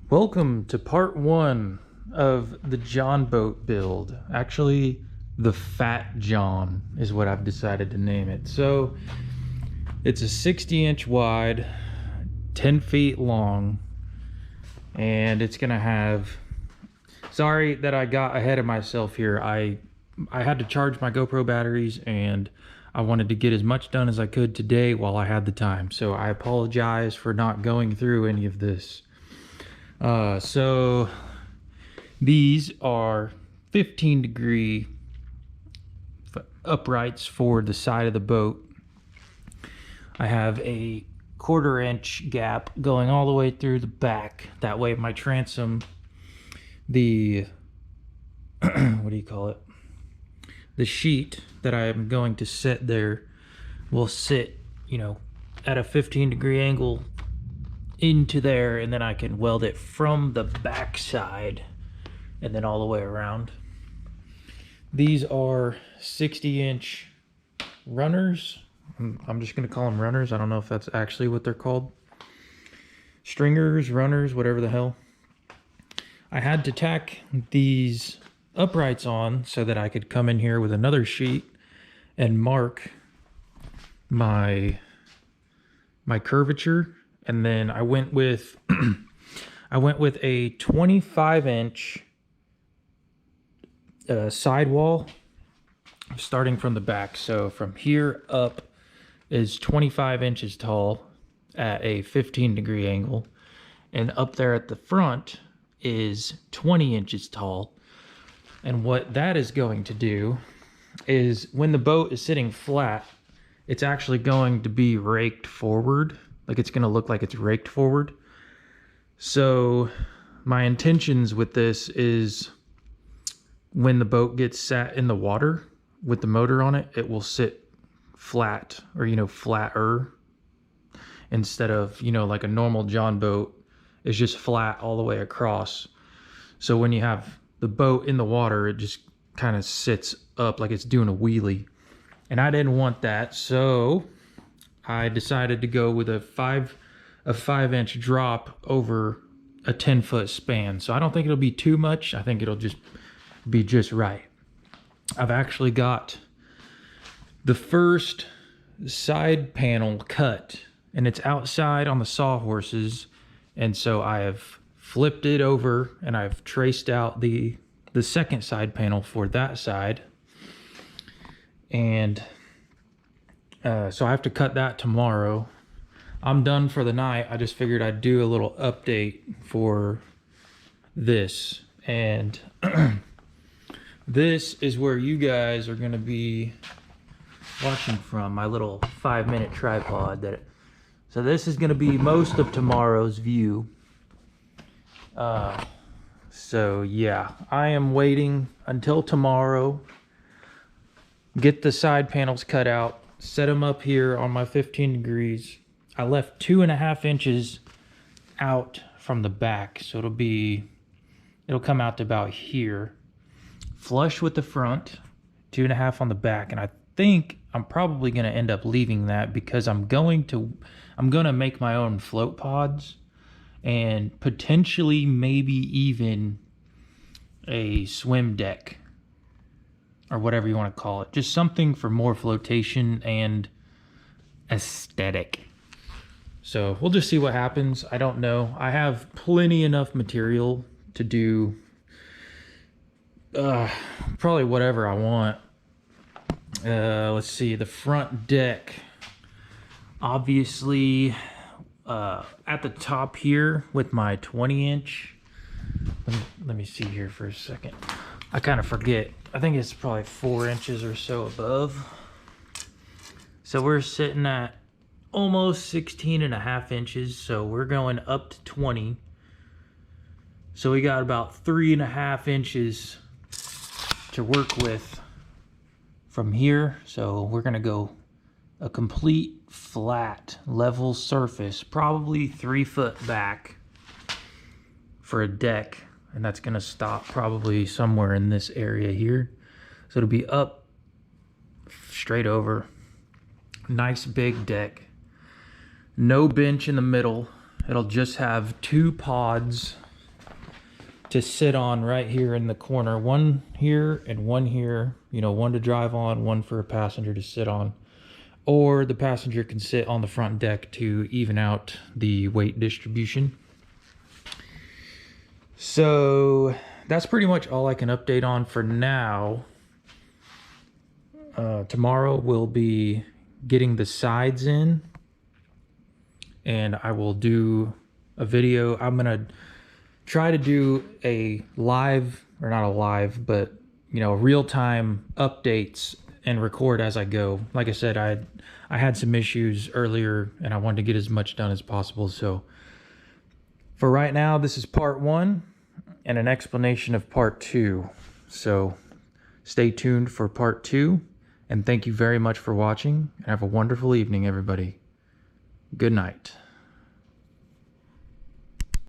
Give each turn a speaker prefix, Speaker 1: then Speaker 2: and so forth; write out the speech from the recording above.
Speaker 1: Welcome to part one of the John boat build. Actually, the Fat John is what I've decided to name it. So it's a 60-inch wide, 10 feet long, and it's gonna have, sorry that I got ahead of myself here. I had to charge my GoPro batteries and I wanted to get as much done as I could today while I had the time. So I apologize for not going through any of this. So these are 15-degree uprights for the side of the boat. I have a 1/4-inch gap going all the way through the back. That way my transom, the what do you call it? The sheet that I am going to set there will sit, at a 15-degree angle into there, and then I can weld it from the back side and then all the way around. These are 60-inch runners. I'm just going to call them runners. I don't know if that's actually what they're called. Stringers, runners, whatever the hell. I had to tack these uprights on so that I could come in here with another sheet and mark my curvature. And then I went with a 25-inch sidewall starting from the back. So from here up is 25 inches tall at a 15-degree angle, and up there at the front is 20 inches tall. And what that is going to do is, when the boat is sitting flat, it's actually going to be raked forward. Like, it's going to look like it's raked forward. So my intentions with this is, when the boat gets sat in the water with the motor on it, it will sit flat, or flatter, instead of like a normal John boat is just flat all the way across. So when you have the boat in the water, it just kind of sits up like it's doing a wheelie, and I didn't want that. So I decided to go with a 5-inch drop over a 10-foot span. So I don't think it'll be too much. I think it'll just be just right. I've actually got the first side panel cut, and it's outside on the sawhorses. And so I have flipped it over and I've traced out the second side panel for that side. And so I have to cut that tomorrow. I'm done for the night. I just figured I'd do a little update for this. And this is where you guys are going to be watching from, my little 5-minute tripod. So this is going to be most of tomorrow's view. So yeah, I am waiting until tomorrow. Get the side panels cut out, set them up here on my 15 degrees. I left 2.5 inches out from the back, so it'll come out to about here, flush with the front, 2.5 on the back. And I think I'm probably going to end up leaving that, because I'm going to make my own float pods, and potentially maybe even a swim deck, or whatever you want to call it. Just something for more flotation and aesthetic. So we'll just see what happens. I don't know. I have plenty enough material to do probably whatever I want. Let's see, the front deck. Obviously, at the top here with my 20-inch. Let me see here for a second. I kind of forget. I think it's probably 4 inches or so above. So we're sitting at almost 16.5 inches. So we're going up to 20. So we got about 3.5 inches to work with from here. So we're going to go a complete flat level surface, probably 3 foot back for a deck. And that's going to stop probably somewhere in this area here. So it'll be up straight over. Nice big deck. No bench in the middle. It'll just have 2 pods to sit on right here in the corner. One here and one here, you know, one to drive on, one for a passenger to sit on. Or the passenger can sit on the front deck to even out the weight distribution. So that's pretty much all I can update on for now. Tomorrow we'll be getting the sides in, and I will do a video. I'm gonna try to do a live, or not a live, but you know, real-time updates and record as I go. Like I said, I had some issues earlier and I wanted to get as much done as possible. So for right now, this is part 1 and an explanation of part 2. So stay tuned for part 2, and thank you very much for watching, and have a wonderful evening, everybody. Good night.